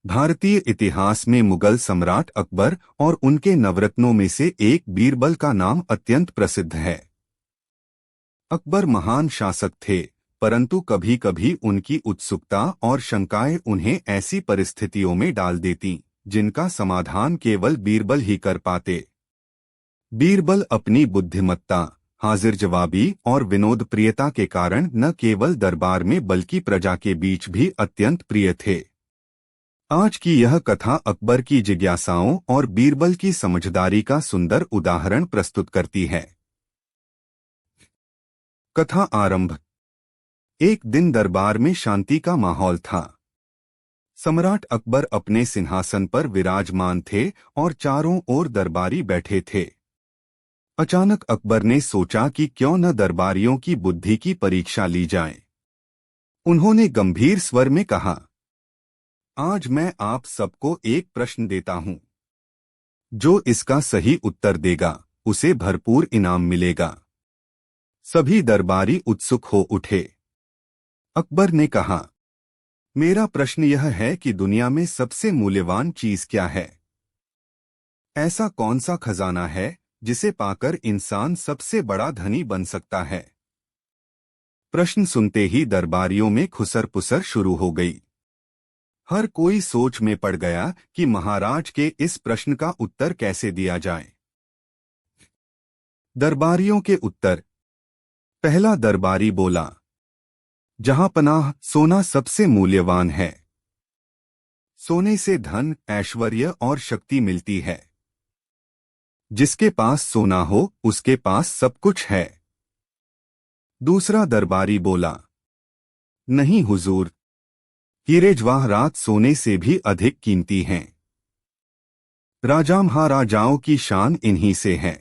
भारतीय इतिहास में मुगल सम्राट अकबर और उनके नवरत्नों में से एक बीरबल का नाम अत्यंत प्रसिद्ध है। अकबर महान शासक थे, परंतु कभी कभी उनकी उत्सुकता और शंकाएं उन्हें ऐसी परिस्थितियों में डाल देती जिनका समाधान केवल बीरबल ही कर पाते। बीरबल अपनी बुद्धिमत्ता, हाजिर जवाबी और विनोदप्रियता के कारण न केवल दरबार में बल्कि प्रजा के बीच भी अत्यंत प्रिय थे। आज की यह कथा अकबर की जिज्ञासाओं और बीरबल की समझदारी का सुंदर उदाहरण प्रस्तुत करती है। कथा आरंभ। एक दिन दरबार में शांति का माहौल था। सम्राट अकबर अपने सिंहासन पर विराजमान थे और चारों ओर दरबारी बैठे थे। अचानक अकबर ने सोचा कि क्यों न दरबारियों की बुद्धि की परीक्षा ली जाए। उन्होंने गंभीर स्वर में कहा, आज मैं आप सबको एक प्रश्न देता हूं। जो इसका सही उत्तर देगा उसे भरपूर इनाम मिलेगा। सभी दरबारी उत्सुक हो उठे। अकबर ने कहा, मेरा प्रश्न यह है कि दुनिया में सबसे मूल्यवान चीज क्या है? ऐसा कौन सा खजाना है जिसे पाकर इंसान सबसे बड़ा धनी बन सकता है? प्रश्न सुनते ही दरबारियों में खुसर पुसर शुरू हो गई। हर कोई सोच में पड़ गया कि महाराज के इस प्रश्न का उत्तर कैसे दिया जाए। दरबारियों के उत्तर। पहला दरबारी बोला, जहांपनाह, सोना सबसे मूल्यवान है। सोने से धन, ऐश्वर्य और शक्ति मिलती है। जिसके पास सोना हो उसके पास सब कुछ है। दूसरा दरबारी बोला, नहीं हुजूर, हीरे जवाहरात सोने से भी अधिक कीमती हैं। राजा महाराजाओं की शान इन्हीं से है।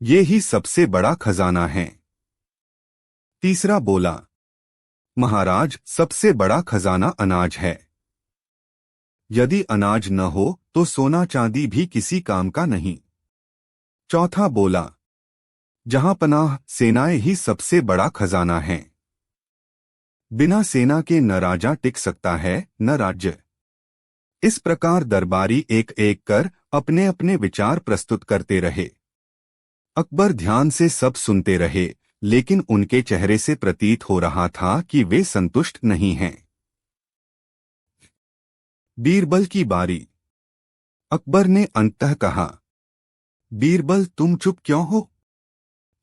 ये ही सबसे बड़ा खजाना है। तीसरा बोला, महाराज, सबसे बड़ा खजाना अनाज है। यदि अनाज न हो तो सोना चांदी भी किसी काम का नहीं। चौथा बोला, जहांपनाह, सेनाएं ही सबसे बड़ा खजाना है। बिना सेना के न राजा टिक सकता है न राज्य। इस प्रकार दरबारी एक एक कर अपने अपने विचार प्रस्तुत करते रहे। अकबर ध्यान से सब सुनते रहे, लेकिन उनके चेहरे से प्रतीत हो रहा था कि वे संतुष्ट नहीं हैं। बीरबल की बारी। अकबर ने अंततः कहा, बीरबल, तुम चुप क्यों हो?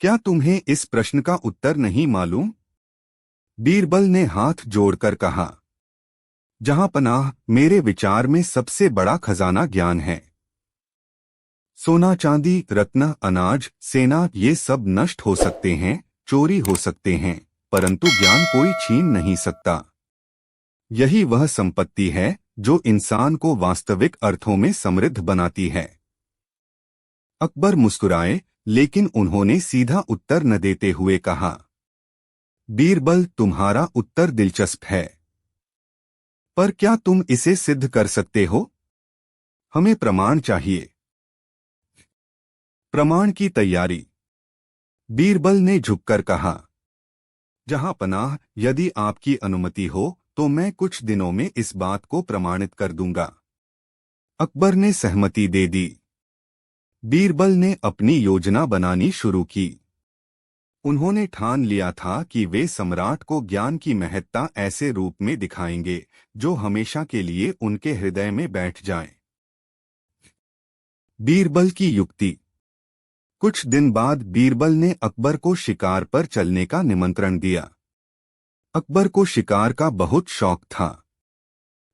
क्या तुम्हें इस प्रश्न का उत्तर नहीं मालूम? बीरबल ने हाथ जोड़कर कहा, जहांपनाह, मेरे विचार में सबसे बड़ा खजाना ज्ञान है। सोना, चांदी, रत्न, अनाज, सेना, ये सब नष्ट हो सकते हैं, चोरी हो सकते हैं, परंतु ज्ञान कोई छीन नहीं सकता। यही वह संपत्ति है जो इंसान को वास्तविक अर्थों में समृद्ध बनाती है। अकबर मुस्कुराए, लेकिन उन्होंने सीधा उत्तर न देते हुए कहा, बीरबल, तुम्हारा उत्तर दिलचस्प है, पर क्या तुम इसे सिद्ध कर सकते हो? हमें प्रमाण चाहिए। प्रमाण की तैयारी। बीरबल ने झुककर कहा, जहांपनाह, यदि आपकी अनुमति हो तो मैं कुछ दिनों में इस बात को प्रमाणित कर दूंगा। अकबर ने सहमति दे दी। बीरबल ने अपनी योजना बनानी शुरू की। उन्होंने ठान लिया था कि वे सम्राट को ज्ञान की महत्ता ऐसे रूप में दिखाएंगे जो हमेशा के लिए उनके हृदय में बैठ जाए। बीरबल की युक्ति। कुछ दिन बाद बीरबल ने अकबर को शिकार पर चलने का निमंत्रण दिया। अकबर को शिकार का बहुत शौक था।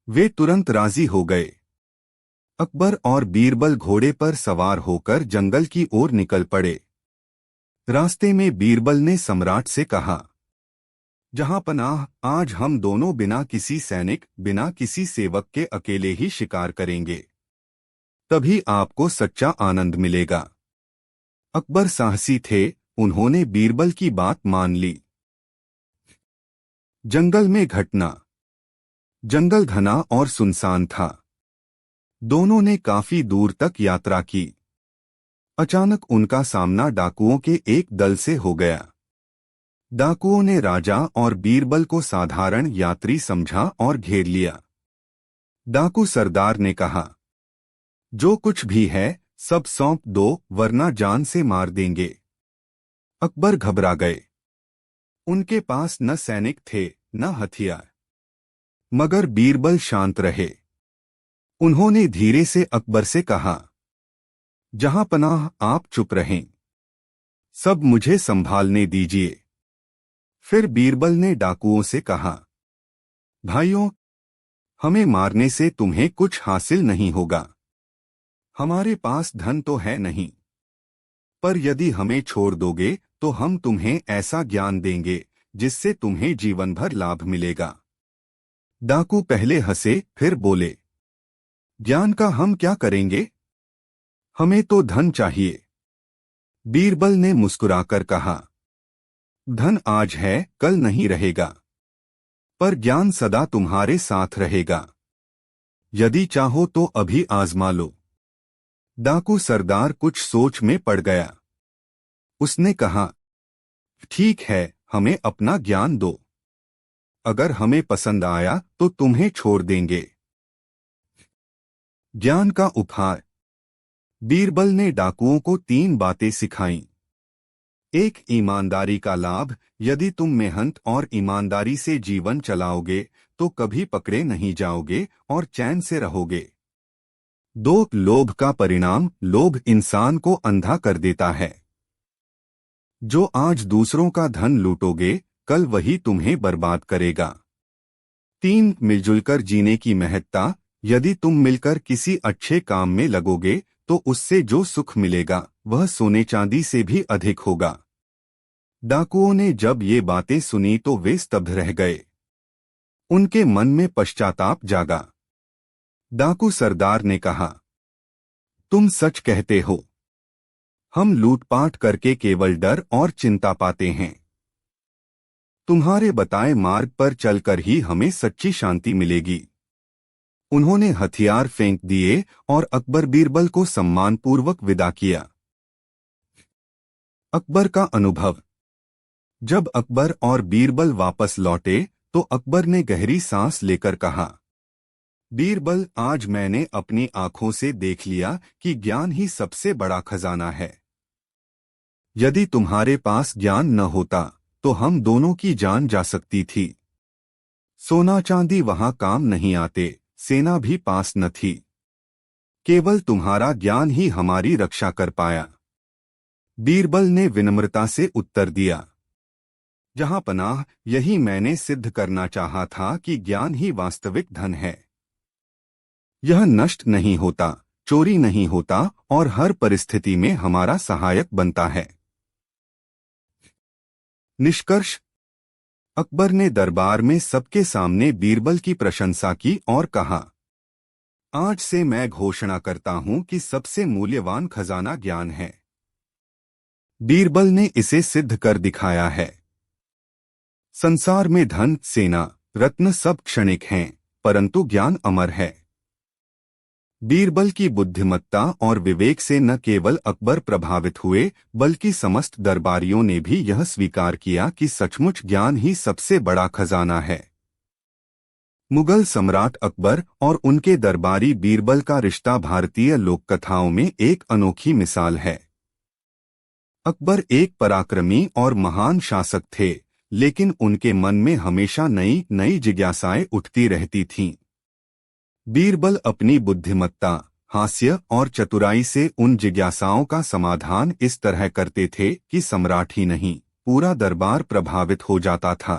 वे तुरंत राजी हो गए। अकबर और बीरबल घोड़े पर सवार होकर जंगल की ओर निकल पड़े। रास्ते में बीरबल ने सम्राट से कहा, जहांपनाह, आज हम दोनों बिना किसी सैनिक, बिना किसी सेवक के अकेले ही शिकार करेंगे। तभी आपको सच्चा आनंद मिलेगा। अकबर साहसी थे, उन्होंने बीरबल की बात मान ली। जंगल में घटना। जंगल घना और सुनसान था। दोनों ने काफी दूर तक यात्रा की। अचानक उनका सामना डाकुओं के एक दल से हो गया। डाकुओं ने राजा और बीरबल को साधारण यात्री समझा और घेर लिया। डाकू सरदार ने कहा, जो कुछ भी है सब सौंप दो वरना जान से मार देंगे। अकबर घबरा गए। उनके पास न सैनिक थे न हथियार। मगर बीरबल शांत रहे। उन्होंने धीरे से अकबर से कहा, जहां पनाह आप चुप रहें। सब मुझे संभालने दीजिए। फिर बीरबल ने डाकुओं से कहा, भाइयों, हमें मारने से तुम्हें कुछ हासिल नहीं होगा। हमारे पास धन तो है नहीं, पर यदि हमें छोड़ दोगे तो हम तुम्हें ऐसा ज्ञान देंगे जिससे तुम्हें जीवन भर लाभ मिलेगा। डाकू पहले हंसे फिर बोले, ज्ञान का हम क्या करेंगे? हमें तो धन चाहिए। बीरबल ने मुस्कुराकर कहा, धन आज है कल नहीं रहेगा, पर ज्ञान सदा तुम्हारे साथ रहेगा। यदि चाहो तो अभी आजमा लो। डाकू सरदार कुछ सोच में पड़ गया। उसने कहा, ठीक है, हमें अपना ज्ञान दो। अगर हमें पसंद आया तो तुम्हें छोड़ देंगे। ज्ञान का उपहार। बीरबल ने डाकुओं को 3 बातें सिखाईं। 1, ईमानदारी का लाभ। यदि तुम मेहनत और ईमानदारी से जीवन चलाओगे तो कभी पकड़े नहीं जाओगे और चैन से रहोगे। 2, लोभ का परिणाम। लोभ इंसान को अंधा कर देता है। जो आज दूसरों का धन लूटोगे कल वही तुम्हें बर्बाद करेगा। 3, मिलजुलकर जीने की महत्ता। यदि तुम मिलकर किसी अच्छे काम में लगोगे तो उससे जो सुख मिलेगा वह सोने चांदी से भी अधिक होगा। डाकुओं ने जब ये बातें सुनी तो वे स्तब्ध रह गए। उनके मन में पश्चाताप जागा। डाकू सरदार ने कहा, तुम सच कहते हो। हम लूटपाट करके केवल डर और चिंता पाते हैं। तुम्हारे बताए मार्ग पर चलकर ही हमें सच्ची शांति मिलेगी। उन्होंने हथियार फेंक दिए और अकबर बीरबल को सम्मानपूर्वक विदा किया। अकबर का अनुभव। जब अकबर और बीरबल वापस लौटे तो अकबर ने गहरी सांस लेकर कहा, बीरबल, आज मैंने अपनी आंखों से देख लिया कि ज्ञान ही सबसे बड़ा खजाना है। यदि तुम्हारे पास ज्ञान न होता तो हम दोनों की जान जा सकती थी। सोना चांदी वहां काम नहीं आते, सेना भी पास न थी। केवल तुम्हारा ज्ञान ही हमारी रक्षा कर पाया। बीरबल ने विनम्रता से उत्तर दिया, जहां पनाह, यही मैंने सिद्ध करना चाहा था कि ज्ञान ही वास्तविक धन है। यह नष्ट नहीं होता, चोरी नहीं होता और हर परिस्थिति में हमारा सहायक बनता है। निष्कर्ष। अकबर ने दरबार में सबके सामने बीरबल की प्रशंसा की और कहा, आज से मैं घोषणा करता हूं कि सबसे मूल्यवान खजाना ज्ञान है। बीरबल ने इसे सिद्ध कर दिखाया है। संसार में धन, सेना, रत्न सब क्षणिक हैं, परंतु ज्ञान अमर है। बीरबल की बुद्धिमत्ता और विवेक से न केवल अकबर प्रभावित हुए बल्कि समस्त दरबारियों ने भी यह स्वीकार किया कि सचमुच ज्ञान ही सबसे बड़ा खजाना है। मुगल सम्राट अकबर और उनके दरबारी बीरबल का रिश्ता भारतीय लोककथाओं में एक अनोखी मिसाल है। अकबर एक पराक्रमी और महान शासक थे, लेकिन उनके मन में हमेशा नई नई जिज्ञासाएं उठती रहती थीं। बीरबल अपनी बुद्धिमत्ता, हास्य और चतुराई से उन जिज्ञासाओं का समाधान इस तरह करते थे कि सम्राट ही नहीं, पूरा दरबार प्रभावित हो जाता था।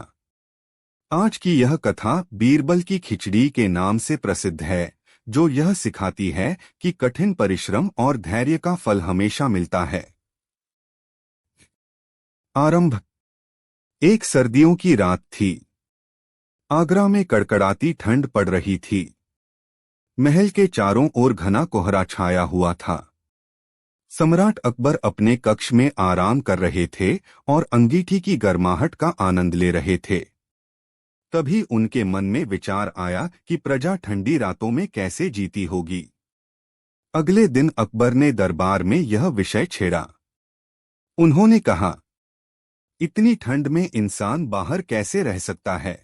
आज की यह कथा बीरबल की खिचड़ी के नाम से प्रसिद्ध है, जो यह सिखाती है कि कठिन परिश्रम और धैर्य का फल हमेशा मिलता है। आरंभ। एक सर्दियों की रात थी। आगरा में कड़कड़ाती ठंड पड़ रही थी। महल के चारों ओर घना कोहरा छाया हुआ था। सम्राट अकबर अपने कक्ष में आराम कर रहे थे और अंगीठी की गर्माहट का आनंद ले रहे थे। तभी उनके मन में विचार आया कि प्रजा ठंडी रातों में कैसे जीती होगी। अगले दिन अकबर ने दरबार में यह विषय छेड़ा। उन्होंने कहा, इतनी ठंड में इंसान बाहर कैसे रह सकता है?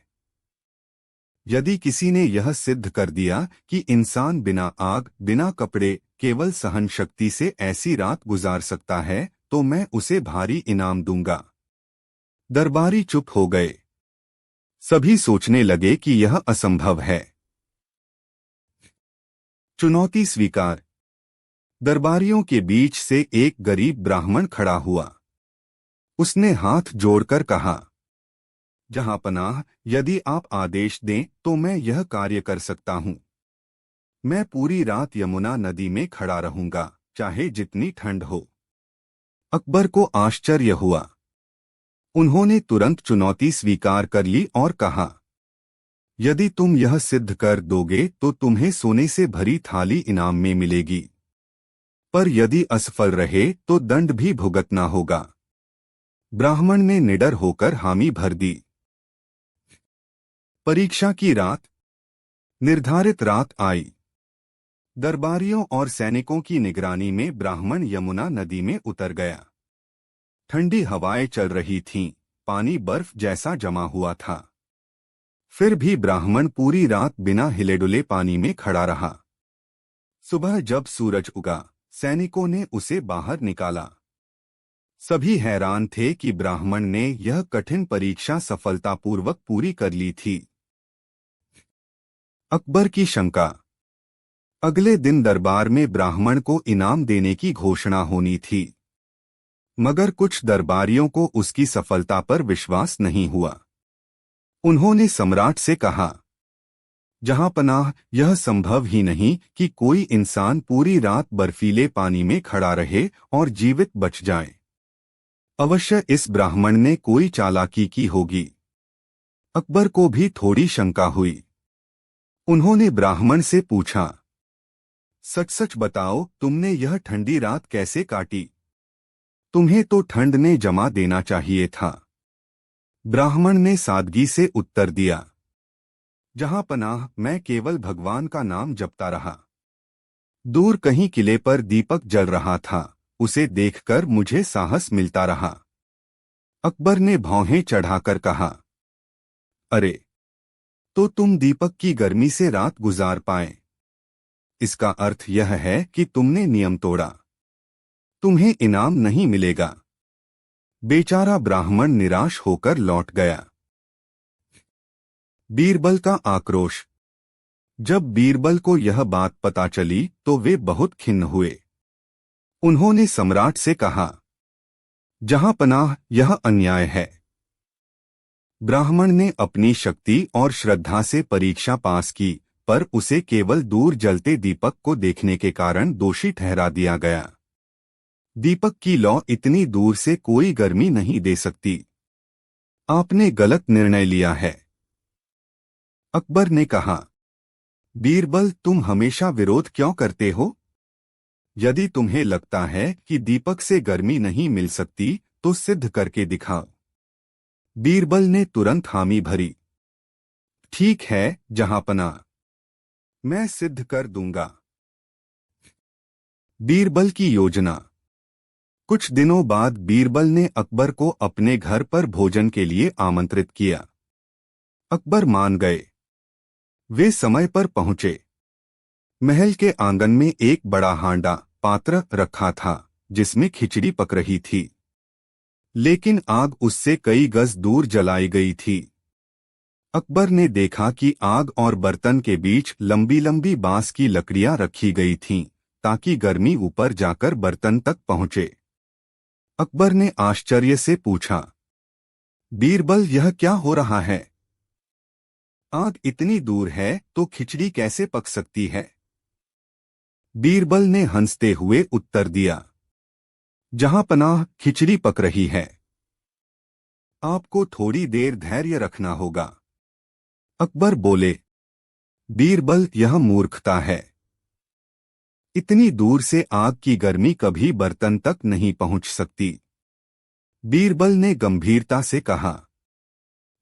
यदि किसी ने यह सिद्ध कर दिया कि इंसान बिना आग, बिना कपड़े, केवल सहन शक्ति से ऐसी रात गुजार सकता है, तो मैं उसे भारी इनाम दूंगा। दरबारी चुप हो गए। सभी सोचने लगे कि यह असंभव है। चुनौती स्वीकार। दरबारियों के बीच से एक गरीब ब्राह्मण खड़ा हुआ। उसने हाथ जोड़कर कहा, जहांपनाह, यदि आप आदेश दें तो मैं यह कार्य कर सकता हूं। मैं पूरी रात यमुना नदी में खड़ा रहूंगा, चाहे जितनी ठंड हो। अकबर को आश्चर्य हुआ। उन्होंने तुरंत चुनौती स्वीकार कर ली और कहा, यदि तुम यह सिद्ध कर दोगे तो तुम्हें सोने से भरी थाली इनाम में मिलेगी, पर यदि असफल रहे तो दंड भी भुगतना होगा। ब्राह्मण ने निडर होकर हामी भर दी। परीक्षा की रात। निर्धारित रात आई। दरबारियों और सैनिकों की निगरानी में ब्राह्मण यमुना नदी में उतर गया। ठंडी हवाएं चल रही थीं, पानी बर्फ जैसा जमा हुआ था। फिर भी ब्राह्मण पूरी रात बिना हिले-डुले पानी में खड़ा रहा। सुबह जब सूरज उगा, सैनिकों ने उसे बाहर निकाला। सभी हैरान थे कि ब्राह्मण ने यह कठिन परीक्षा सफलतापूर्वक पूरी कर ली थी। अकबर की शंका। अगले दिन दरबार में ब्राह्मण को इनाम देने की घोषणा होनी थी, मगर कुछ दरबारियों को उसकी सफलता पर विश्वास नहीं हुआ। उन्होंने सम्राट से कहा, जहांपनाह, यह संभव ही नहीं कि कोई इंसान पूरी रात बर्फीले पानी में खड़ा रहे और जीवित बच जाए। अवश्य इस ब्राह्मण ने कोई चालाकी की होगी। अकबर को भी थोड़ी शंका हुई। उन्होंने ब्राह्मण से पूछा, सच सच बताओ, तुमने यह ठंडी रात कैसे काटी? तुम्हें तो ठंड ने जमा देना चाहिए था। ब्राह्मण ने सादगी से उत्तर दिया, जहांपनाह, मैं केवल भगवान का नाम जपता रहा। दूर कहीं किले पर दीपक जल रहा था, उसे देखकर मुझे साहस मिलता रहा। अकबर ने भौहें चढ़ाकर कहा, अरे, तो तुम दीपक की गर्मी से रात गुजार पाए। इसका अर्थ यह है कि तुमने नियम तोड़ा। तुम्हें इनाम नहीं मिलेगा। बेचारा ब्राह्मण निराश होकर लौट गया। बीरबल का आक्रोश। जब बीरबल को यह बात पता चली तो वे बहुत खिन्न हुए। उन्होंने सम्राट से कहा, जहांपनाह, यह अन्याय है। ब्राह्मण ने अपनी शक्ति और श्रद्धा से परीक्षा पास की, पर उसे केवल दूर जलते दीपक को देखने के कारण दोषी ठहरा दिया गया। दीपक की लौ इतनी दूर से कोई गर्मी नहीं दे सकती। आपने गलत निर्णय लिया है। अकबर ने कहा, बीरबल, तुम हमेशा विरोध क्यों करते हो? यदि तुम्हें लगता है कि दीपक से गर्मी नहीं मिल सकती, तो सिद्ध करके दिखाओ। बीरबल ने तुरंत हामी भरी। ठीक है, जहांपनाह, मैं सिद्ध कर दूंगा। बीरबल की योजना। कुछ दिनों बाद बीरबल ने अकबर को अपने घर पर भोजन के लिए आमंत्रित किया। अकबर मान गए। वे समय पर पहुंचे। महल के आंगन में एक बड़ा हांडा, पात्र रखा था, जिसमें खिचड़ी पक रही थी, लेकिन आग उससे कई गज दूर जलाई गई थी। अकबर ने देखा कि आग और बर्तन के बीच लंबी लंबी बांस की लकड़ियां रखी गई थीं, ताकि गर्मी ऊपर जाकर बर्तन तक पहुंचे। अकबर ने आश्चर्य से पूछा, बीरबल, यह क्या हो रहा है? आग इतनी दूर है तो खिचड़ी कैसे पक सकती है? बीरबल ने हंसते हुए उत्तर दिया, जहांपनाह, खिचड़ी पक रही है। आपको थोड़ी देर धैर्य रखना होगा। अकबर बोले, बीरबल, यह मूर्खता है। इतनी दूर से आग की गर्मी कभी बर्तन तक नहीं पहुंच सकती। बीरबल ने गंभीरता से कहा,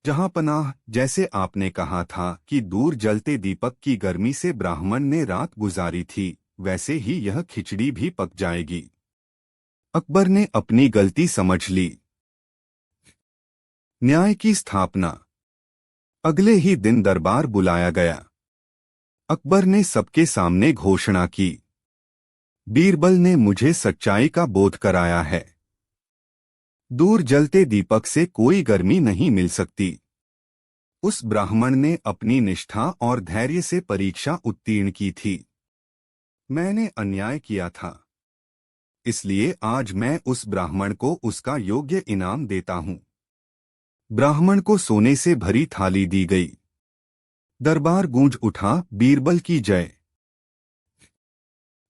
जहांपनाह, जैसे आपने कहा था कि दूर जलते दीपक की गर्मी से ब्राह्मण ने रात गुजारी थी, वैसे ही यह खिचड़ी भी पक जाएगी। अकबर ने अपनी गलती समझ ली। न्याय की स्थापना। अगले ही दिन दरबार बुलाया गया। अकबर ने सबके सामने घोषणा की, बीरबल ने मुझे सच्चाई का बोध कराया है। दूर जलते दीपक से कोई गर्मी नहीं मिल सकती। उस ब्राह्मण ने अपनी निष्ठा और धैर्य से परीक्षा उत्तीर्ण की थी। मैंने अन्याय किया था, इसलिए आज मैं उस ब्राह्मण को उसका योग्य इनाम देता हूं। ब्राह्मण को सोने से भरी थाली दी गई। दरबार गूंज उठा, बीरबल की जय।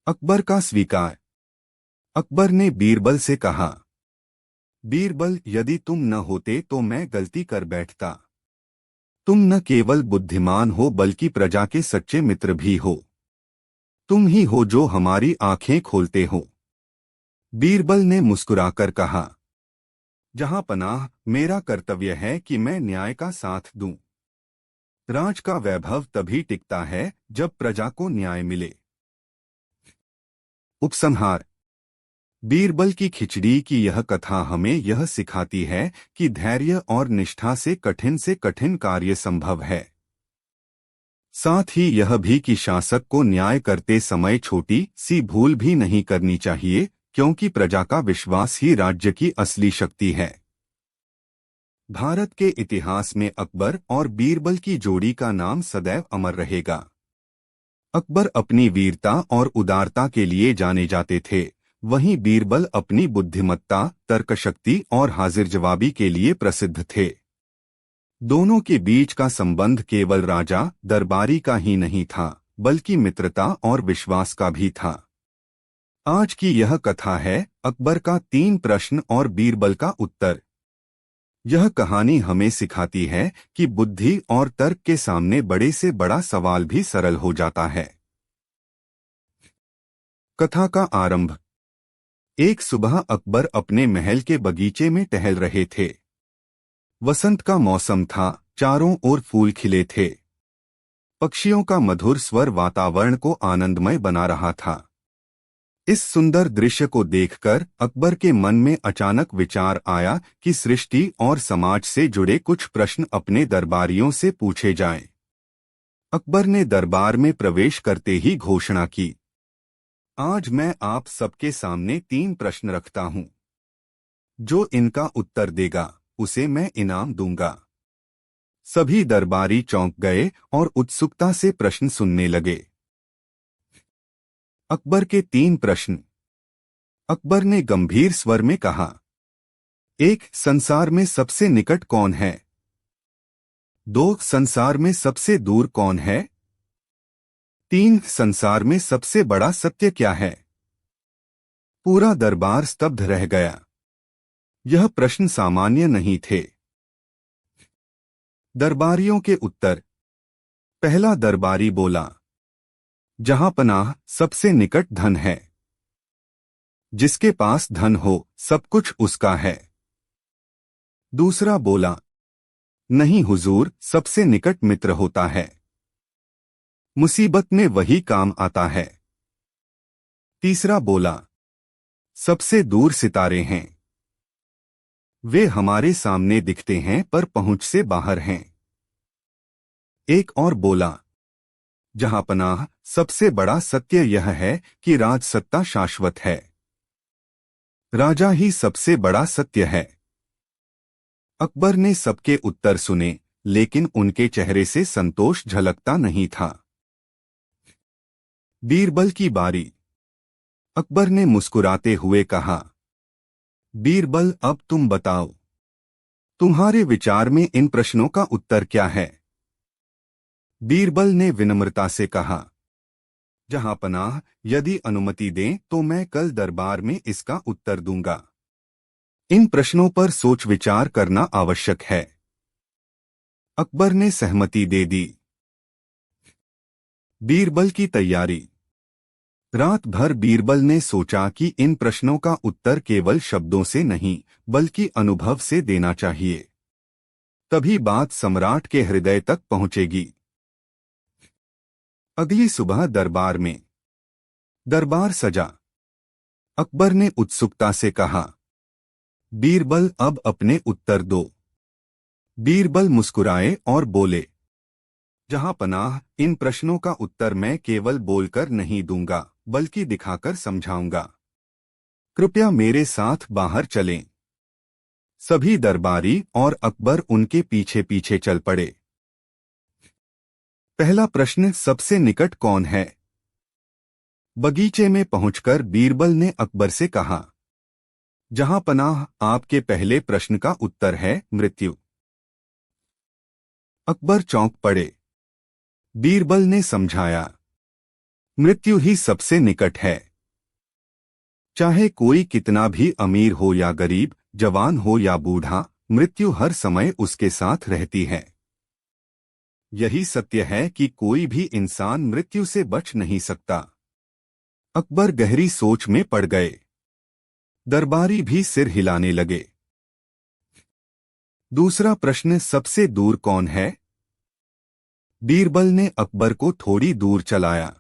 अकबर का स्वीकार। अकबर ने बीरबल से कहा, बीरबल, यदि तुम न होते तो मैं गलती कर बैठता। तुम न केवल बुद्धिमान हो बल्कि प्रजा के सच्चे मित्र भी हो। तुम ही हो जो हमारी आंखें खोलते हो। बीरबल ने मुस्कुराकर कहा, जहां पनाह, मेरा कर्तव्य है कि मैं न्याय का साथ दूं। राज का वैभव तभी टिकता है जब प्रजा को न्याय मिले। उपसंहार। बीरबल की खिचड़ी की यह कथा हमें यह सिखाती है कि धैर्य और निष्ठा से कठिन कार्य संभव है। साथ ही यह भी कि शासक को न्याय करते समय छोटी सी भूल भी नहीं करनी चाहिए, क्योंकि प्रजा का विश्वास ही राज्य की असली शक्ति है। भारत के इतिहास में अकबर और बीरबल की जोड़ी का नाम सदैव अमर रहेगा। अकबर अपनी वीरता और उदारता के लिए जाने जाते थे, वहीं बीरबल अपनी बुद्धिमत्ता, तर्कशक्ति और हाजिर जवाबी के लिए प्रसिद्ध थे। दोनों के बीच का संबंध केवल राजा दरबारी का ही नहीं था, बल्कि मित्रता और विश्वास का भी था। आज की यह कथा है अकबर का 3 प्रश्न और बीरबल का उत्तर। यह कहानी हमें सिखाती है कि बुद्धि और तर्क के सामने बड़े से बड़ा सवाल भी सरल हो जाता है। कथा का आरंभ। एक सुबह अकबर अपने महल के बगीचे में टहल रहे थे। वसंत का मौसम था, चारों ओर फूल खिले थे। पक्षियों का मधुर स्वर वातावरण को आनंदमय बना रहा था। इस सुंदर दृश्य को देखकर अकबर के मन में अचानक विचार आया कि सृष्टि और समाज से जुड़े कुछ प्रश्न अपने दरबारियों से पूछे जाएं। अकबर ने दरबार में प्रवेश करते ही घोषणा की, आज मैं आप सबके सामने 3 प्रश्न रखता हूं। जो इनका उत्तर देगा उसे मैं इनाम दूंगा। सभी दरबारी चौंक गए और उत्सुकता से प्रश्न सुनने लगे। अकबर के 3 प्रश्न। अकबर ने गंभीर स्वर में कहा, 1. संसार में सबसे निकट कौन है? 2. संसार में सबसे दूर कौन है? 3. संसार में सबसे बड़ा सत्य क्या है? पूरा दरबार स्तब्ध रह गया। यह प्रश्न सामान्य नहीं थे। दरबारियों के उत्तर। पहला दरबारी बोला, जहां पनाह, सबसे निकट धन है। जिसके पास धन हो सब कुछ उसका है। दूसरा बोला, नहीं हुजूर, सबसे निकट मित्र होता है। मुसीबत में वही काम आता है। तीसरा बोला, सबसे दूर सितारे हैं। वे हमारे सामने दिखते हैं पर पहुंच से बाहर हैं। एक और बोला, जहां पनाह, सबसे बड़ा सत्य यह है कि राजसत्ता शाश्वत है। राजा ही सबसे बड़ा सत्य है। अकबर ने सबके उत्तर सुने, लेकिन उनके चेहरे से संतोष झलकता नहीं था। बीरबल की बारी। अकबर ने मुस्कुराते हुए कहा, बीरबल, अब तुम बताओ, तुम्हारे विचार में इन प्रश्नों का उत्तर क्या है? बीरबल ने विनम्रता से कहा, जहां पनाह, यदि अनुमति दें तो मैं कल दरबार में इसका उत्तर दूंगा। इन प्रश्नों पर सोच विचार करना आवश्यक है। अकबर ने सहमति दे दी। बीरबल की तैयारी। रात भर बीरबल ने सोचा कि इन प्रश्नों का उत्तर केवल शब्दों से नहीं बल्कि अनुभव से देना चाहिए। तभी बात सम्राट के हृदय तक पहुंचेगी। अगली सुबह दरबार में। दरबार सजा। अकबर ने उत्सुकता से कहा, बीरबल, अब अपने उत्तर दो। बीरबल मुस्कुराए और बोले, जहां पनाह, इन प्रश्नों का उत्तर मैं केवल बोलकर नहीं दूंगा बल्कि दिखाकर समझाऊंगा। कृपया मेरे साथ बाहर चलें। सभी दरबारी और अकबर उनके पीछे पीछे चल पड़े। पहला प्रश्न, सबसे निकट कौन है? बगीचे में पहुंचकर बीरबल ने अकबर से कहा, जहां पनाह, आपके पहले प्रश्न का उत्तर है मृत्यु। अकबर चौंक पड़े। बीरबल ने समझाया, मृत्यु ही सबसे निकट है। चाहे कोई कितना भी अमीर हो या गरीब, जवान हो या बूढ़ा, मृत्यु हर समय उसके साथ रहती है। यही सत्य है कि कोई भी इंसान मृत्यु से बच नहीं सकता। अकबर गहरी सोच में पड़ गए। दरबारी भी सिर हिलाने लगे। दूसरा प्रश्न, सबसे दूर कौन है? बीरबल ने अकबर को थोड़ी दूर चलाया।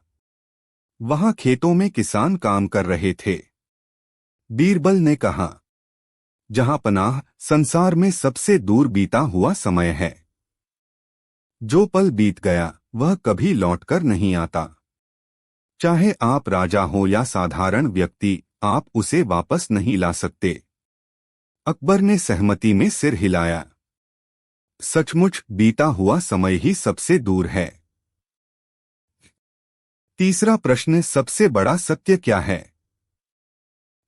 वहां खेतों में किसान काम कर रहे थे। बीरबल ने कहा, जहां पनाह, संसार में सबसे दूर बीता हुआ समय है। जो पल बीत गया वह कभी लौटकर नहीं आता। चाहे आप राजा हो या साधारण व्यक्ति, आप उसे वापस नहीं ला सकते। अकबर ने सहमति में सिर हिलाया। सचमुच बीता हुआ समय ही सबसे दूर है। तीसरा प्रश्न, सबसे बड़ा सत्य क्या है?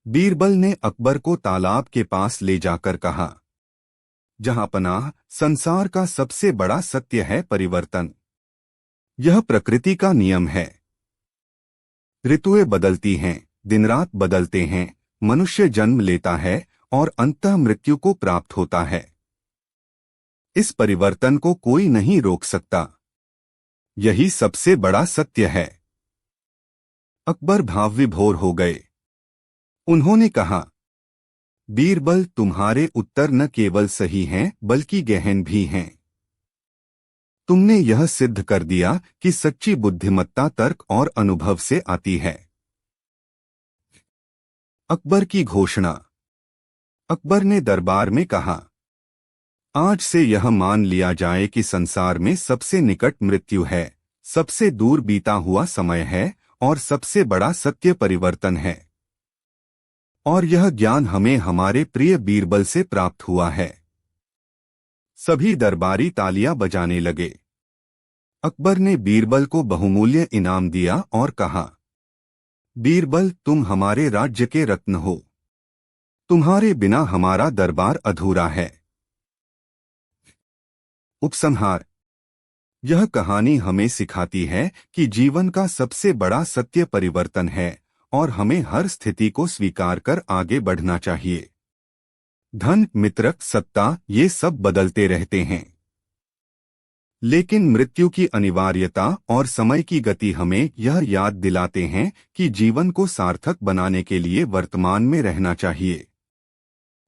बीरबल ने अकबर को तालाब के पास ले जाकर कहा, जहां पनाह, संसार का सबसे बड़ा सत्य है परिवर्तन। यह प्रकृति का नियम है। ऋतुएं बदलती हैं, दिन रात बदलते हैं, मनुष्य जन्म लेता है और अंततः मृत्यु को प्राप्त होता है। इस परिवर्तन को कोई नहीं रोक सकता। यही सबसे बड़ा सत्य है। अकबर भावविभोर हो गए। उन्होंने कहा, बीरबल, तुम्हारे उत्तर न केवल सही हैं बल्कि गहन भी हैं। तुमने यह सिद्ध कर दिया कि सच्ची बुद्धिमत्ता तर्क और अनुभव से आती है। अकबर की घोषणा। अकबर ने दरबार में कहा, आज से यह मान लिया जाए कि संसार में सबसे निकट मृत्यु है, सबसे दूर बीता हुआ समय है और सबसे बड़ा सत्य परिवर्तन है। और यह ज्ञान हमें हमारे प्रिय बीरबल से प्राप्त हुआ है। सभी दरबारी तालियां बजाने लगे। अकबर ने बीरबल को बहुमूल्य इनाम दिया और कहा, बीरबल, तुम हमारे राज्य के रत्न हो। तुम्हारे बिना हमारा दरबार अधूरा है। उपसंहार। यह कहानी हमें सिखाती है कि जीवन का सबसे बड़ा सत्य परिवर्तन है और हमें हर स्थिति को स्वीकार कर आगे बढ़ना चाहिए। धन, मित्र, सत्ता, ये सब बदलते रहते हैं, लेकिन मृत्यु की अनिवार्यता और समय की गति हमें यह याद दिलाते हैं कि जीवन को सार्थक बनाने के लिए वर्तमान में रहना चाहिए।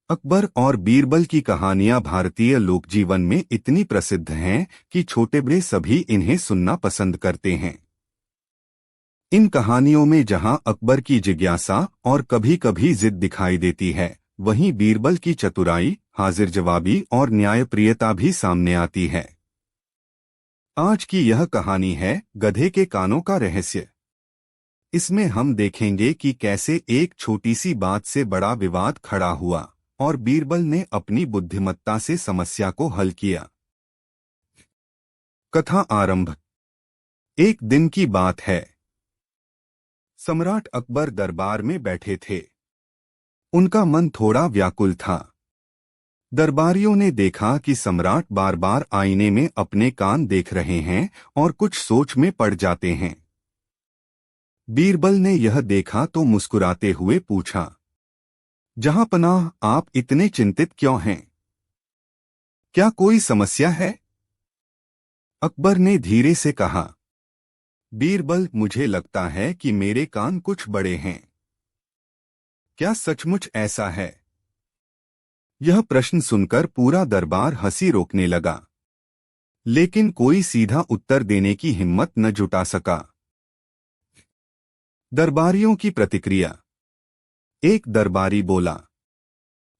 अकबर और बीरबल की कहानियां भारतीय लोक जीवन में इतनी प्रसिद्ध हैं कि छोटे बड़े सभी इन्हें सुनना पसंद करते हैं। इन कहानियों में जहां अकबर की जिज्ञासा और कभी कभी जिद दिखाई देती है, वहीं बीरबल की चतुराई, हाजिर जवाबी और न्यायप्रियता भी सामने आती है। आज की यह कहानी है गधे के कानों का रहस्य। इसमें हम देखेंगे कि कैसे एक छोटी सी बात से बड़ा विवाद खड़ा हुआ और बीरबल ने अपनी बुद्धिमत्ता से समस्या को हल किया। कथा आरंभ। एक दिन की बात है। सम्राट अकबर दरबार में बैठे थे। उनका मन थोड़ा व्याकुल था। दरबारियों ने देखा कि सम्राट बार बार आईने में अपने कान देख रहे हैं और कुछ सोच में पड़ जाते हैं। बीरबल ने यह देखा तो मुस्कुराते हुए पूछा, जहां पनाह, आप इतने चिंतित क्यों हैं? क्या कोई समस्या है? अकबर ने धीरे से कहा, बीरबल, मुझे लगता है कि मेरे कान कुछ बड़े हैं। क्या सचमुच ऐसा है? यह प्रश्न सुनकर पूरा दरबार हंसी रोकने लगा, लेकिन कोई सीधा उत्तर देने की हिम्मत न जुटा सका। दरबारियों की प्रतिक्रिया। एक दरबारी बोला,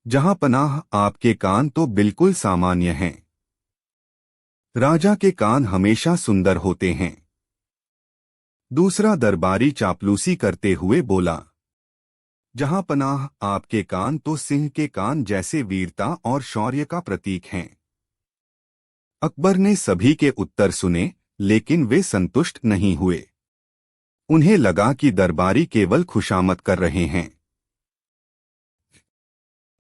जहां पनाह, आपके कान तो बिल्कुल सामान्य हैं। राजा के कान हमेशा सुंदर होते हैं। दूसरा दरबारी चापलूसी करते हुए बोला, जहां पनाह आपके कान तो सिंह के कान जैसे वीरता और शौर्य का प्रतीक हैं। अकबर ने सभी के उत्तर सुने, लेकिन वे संतुष्ट नहीं हुए। उन्हें लगा कि दरबारी केवल खुशामद कर रहे हैं।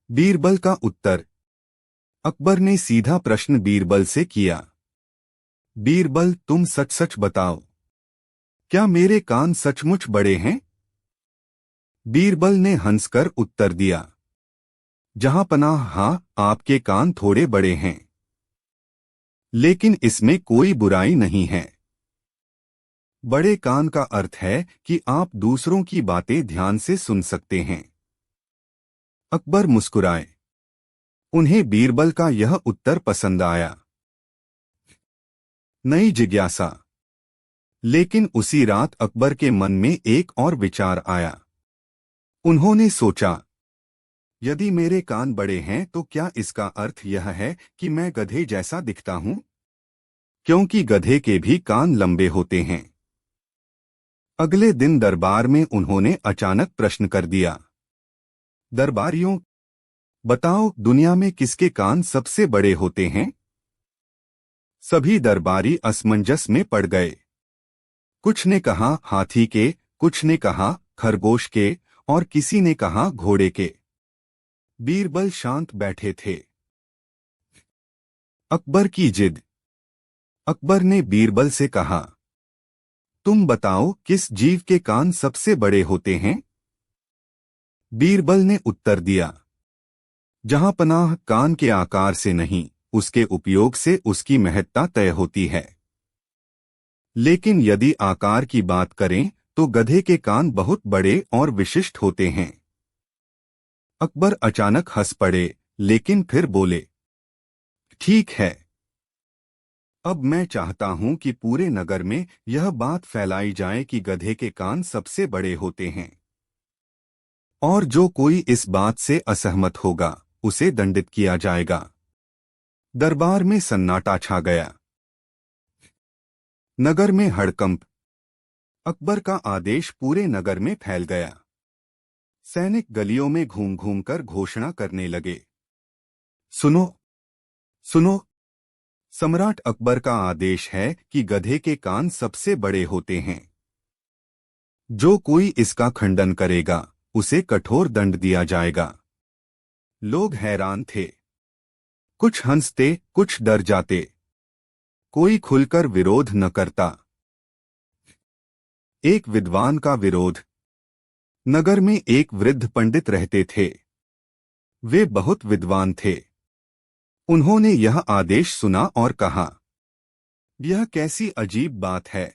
बीरबल का उत्तर। अकबर ने सीधा प्रश्न बीरबल से किया, बीरबल तुम सच सच बताओ, क्या मेरे कान सचमुच बड़े हैं? बीरबल ने हंसकर उत्तर दिया, जहां पनाह हाँ, आपके कान थोड़े बड़े हैं, लेकिन इसमें कोई बुराई नहीं है। बड़े कान का अर्थ है कि आप दूसरों की बातें ध्यान से सुन सकते हैं। अकबर मुस्कुराए। उन्हें बीरबल का यह उत्तर पसंद आया। नई जिज्ञासा। लेकिन उसी रात अकबर के मन में एक और विचार आया। उन्होंने सोचा, यदि मेरे कान बड़े हैं तो क्या इसका अर्थ यह है कि मैं गधे जैसा दिखता हूं? क्योंकि गधे के भी कान लंबे होते हैं। अगले दिन दरबार में उन्होंने अचानक प्रश्न कर दिया, दरबारियों, बताओ दुनिया में किसके कान सबसे बड़े होते हैं? सभी दरबारी असमंजस में पड़ गए। कुछ ने कहा हाथी के, कुछ ने कहा खरगोश के और किसी ने कहा घोड़े के। बीरबल शांत बैठे थे। अकबर की जिद। अकबर ने बीरबल से कहा, तुम बताओ किस जीव के कान सबसे बड़े होते हैं? बीरबल ने उत्तर दिया, जहां पनाह कान के आकार से नहीं, उसके उपयोग से उसकी महत्ता तय होती है। लेकिन यदि आकार की बात करें तो गधे के कान बहुत बड़े और विशिष्ट होते हैं। अकबर अचानक हंस पड़े, लेकिन फिर बोले, ठीक है, अब मैं चाहता हूं कि पूरे नगर में यह बात फैलाई जाए कि गधे के कान सबसे बड़े होते हैं। और जो कोई इस बात से असहमत होगा उसे दंडित किया जाएगा। दरबार में सन्नाटा छा गया। नगर में हड़कंप। अकबर का आदेश पूरे नगर में फैल गया। सैनिक गलियों में घूम घूम कर घोषणा करने लगे, सुनो, सुनो, सम्राट अकबर का आदेश है कि गधे के कान सबसे बड़े होते हैं। जो कोई इसका खंडन करेगा उसे कठोर दंड दिया जाएगा। लोग हैरान थे। कुछ हंसते, कुछ डर जाते। कोई खुलकर विरोध न करता। एक विद्वान का विरोध। नगर में एक वृद्ध पंडित रहते थे। वे बहुत विद्वान थे। उन्होंने यह आदेश सुना और कहा, यह कैसी अजीब बात है।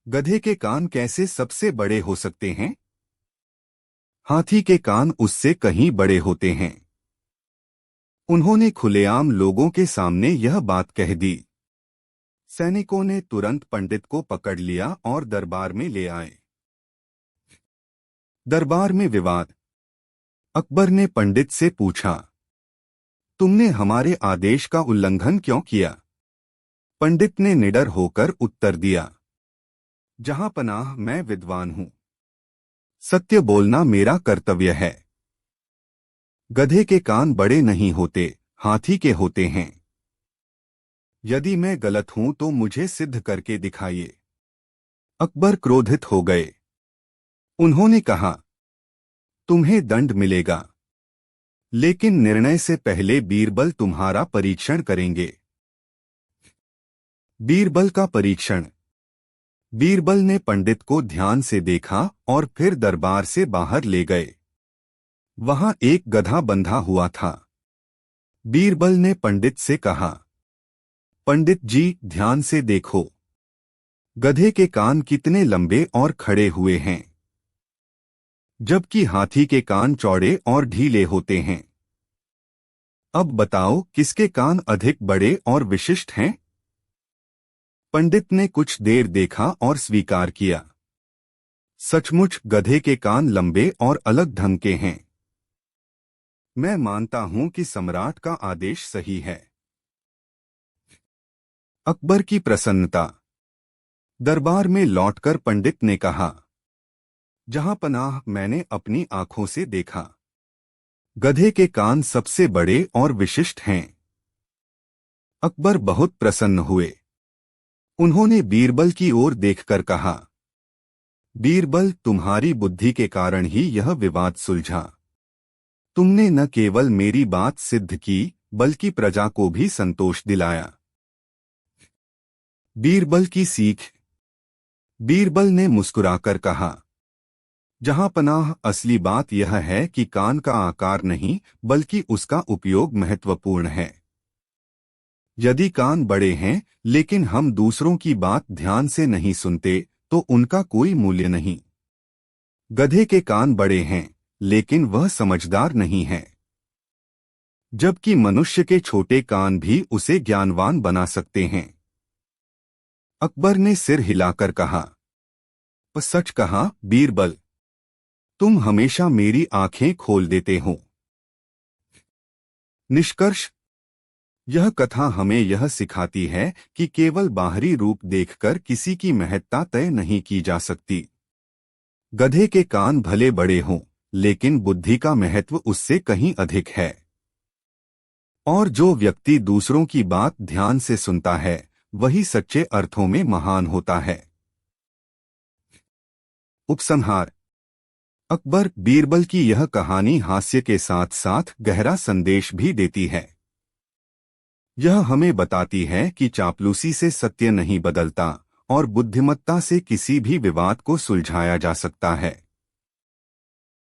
गधे के कान कैसे सबसे बड़े हो सकते हैं? हाथी के कान उससे कहीं बड़े होते हैं। उन्होंने खुलेआम लोगों के सामने यह बात कह दी। सैनिकों ने तुरंत पंडित को पकड़ लिया और दरबार में ले आए। दरबार में विवाद। अकबर ने पंडित से पूछा, तुमने हमारे आदेश का उल्लंघन क्यों किया? पंडित ने निडर होकर उत्तर दिया, जहां पनाह मैं विद्वान हूं। सत्य बोलना मेरा कर्तव्य है। गधे के कान बड़े नहीं होते, हाथी के होते हैं। यदि मैं गलत हूं तो मुझे सिद्ध करके दिखाइए। अकबर क्रोधित हो गए। उन्होंने कहा, तुम्हें दंड मिलेगा, लेकिन निर्णय से पहले बीरबल तुम्हारा परीक्षण करेंगे। बीरबल का परीक्षण। बीरबल ने पंडित को ध्यान से देखा और फिर दरबार से बाहर ले गए। वहां एक गधा बंधा हुआ था। बीरबल ने पंडित से कहा, पंडित जी ध्यान से देखो, गधे के कान कितने लंबे और खड़े हुए हैं, जबकि हाथी के कान चौड़े और ढीले होते हैं। अब बताओ किसके कान अधिक बड़े और विशिष्ट हैं? पंडित ने कुछ देर देखा और स्वीकार किया, सचमुच गधे के कान लंबे और अलग ढंग के हैं। मैं मानता हूं कि सम्राट का आदेश सही है। अकबर की प्रसन्नता। दरबार में लौटकर पंडित ने कहा, जहां पनाह मैंने अपनी आंखों से देखा, गधे के कान सबसे बड़े और विशिष्ट हैं। अकबर बहुत प्रसन्न हुए। उन्होंने बीरबल की ओर देखकर कहा, बीरबल, तुम्हारी बुद्धि के कारण ही यह विवाद सुलझा। तुमने न केवल मेरी बात सिद्ध की, बल्कि प्रजा को भी संतोष दिलाया। बीरबल की सीख। बीरबल ने मुस्कुराकर कहा, जहां पनाह, असली बात यह है कि कान का आकार नहीं, बल्कि उसका उपयोग महत्वपूर्ण है। यदि कान बड़े हैं, लेकिन हम दूसरों की बात ध्यान से नहीं सुनते, तो उनका कोई मूल्य नहीं। गधे के कान बड़े हैं, लेकिन वह समझदार नहीं है, जबकि मनुष्य के छोटे कान भी उसे ज्ञानवान बना सकते हैं। अकबर ने सिर हिलाकर कहा, सच कहा बीरबल, तुम हमेशा मेरी आंखें खोल देते हो। निष्कर्ष। यह कथा हमें यह सिखाती है कि केवल बाहरी रूप देखकर किसी की महत्ता तय नहीं की जा सकती। गधे के कान भले बड़े हों, लेकिन बुद्धि का महत्व उससे कहीं अधिक है। और जो व्यक्ति दूसरों की बात ध्यान से सुनता है, वही सच्चे अर्थों में महान होता है। उपसंहार। अकबर बीरबल की यह कहानी हास्य के साथ साथ गहरा संदेश भी देती है। यह हमें बताती है कि चापलूसी से सत्य नहीं बदलता, और बुद्धिमत्ता से किसी भी विवाद को सुलझाया जा सकता है।